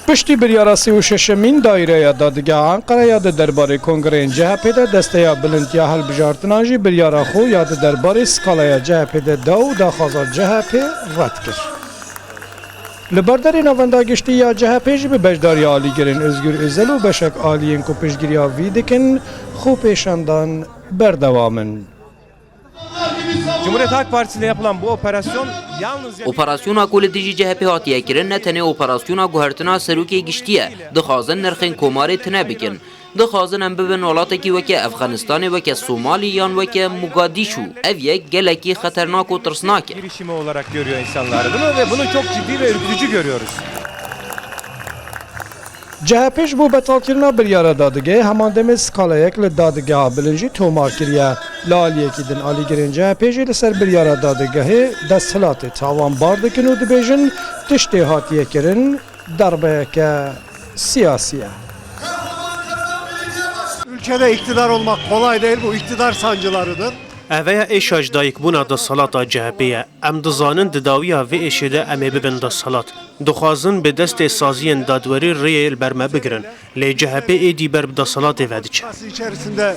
پشتی بریارا 36مین دایره دادگاه انقره یاد درباره کنگره CHP ده دسته بلندیا هل بجارتنا جی بریارا خو یاد درباره سکالای CHP ده دو داخوازا CHP رد کرد. لبرداری نوانده گشتی یا CHP جی به بجداری آلی گرین özgür özel و بشک آلیین کو پشگیریا ویدکن خو پیشاندان بردوامن. Cumhuriyet Halk Partisi ile yapılan bu operasyon yalnız Operasyona koletici CHP hatiye kirin ne tane operasyona guhertina serokê giştiye dixwazin nirxên komarê tune bikin. Dixwazin em bibin welatekî weke Efxanistanê weke Somalî yan weke Mogadîşû. Ev yek gelekî xeternak û tirsnak e. girişimi olarak görüyor insanlar bunu ve bunu çok ciddi ve ürkütücü görüyoruz. CHP bu betalkirina biryara dadige heman demez skalayek le dadgeha bilinci tomar kiriye laliyeki din ali girin CHP ji li ser biryara dadigehê desthilatê tavan bar dikin û dibêjin tiştê hatiye kirin darbeyeke siyasiye. Ülkede iktidar olmak kolay değil, bu iktidar sancılarıdır. Evaya eşaj dayıkbuna da salata CHP'ye. Em dizanin didawiya ve eşide em ê bibin da salat. Dixwazin bi destê saziyên dadwerî rêyê berme bigirin. Lê CHP êdî ber bi da salatê vediçe. Siyasi içerisinde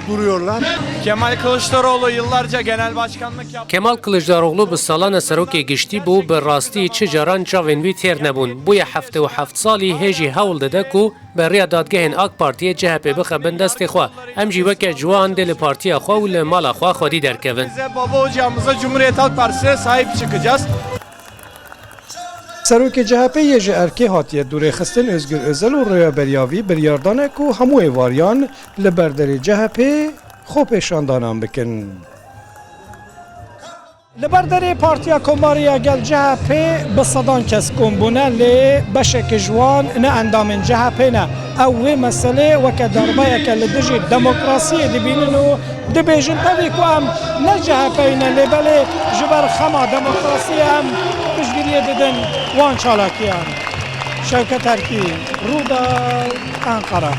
duruyorlar. Kemal Kılıçdaroğlu yıllarca genel başkanlık yaptı. Kemal Kılıçdaroğlu bi salana serokê giştî bû bi rastî çi caran çavên wî têr nebûn. Bûye 77 salî hêjî hewl dide ku beriya dadgehên AK Partiye CHP bixebin destê xwe. Em jî weke ciwan dê li partiya xwe û li mala xwe xwedî derkevin. Bize baba ocağımıza Cumhuriyet Halk Partisi'ne sahip çıkacağız. Serokê CHP yê ji erkê hatiye dûrêxistin Özgür Özel û rêya wî biryardane ku hemû êvariyan li berderê CHP xwe pêşandanan bikin. Li berderê Partiya Komariya gel CHP bi sedan kes kombûne lê beşekî ji wan ne endamên CHP ne. Ew wê meselê weke derbeyeke li dijî demokrasiyê dibînin û dibêjin tevî ku em ne CHP'yê ne lê belê ji ber xema demokrasiyê em piştgiriyê didin wan çalakiyan. Şevket Erkî, Rûda, Ankara.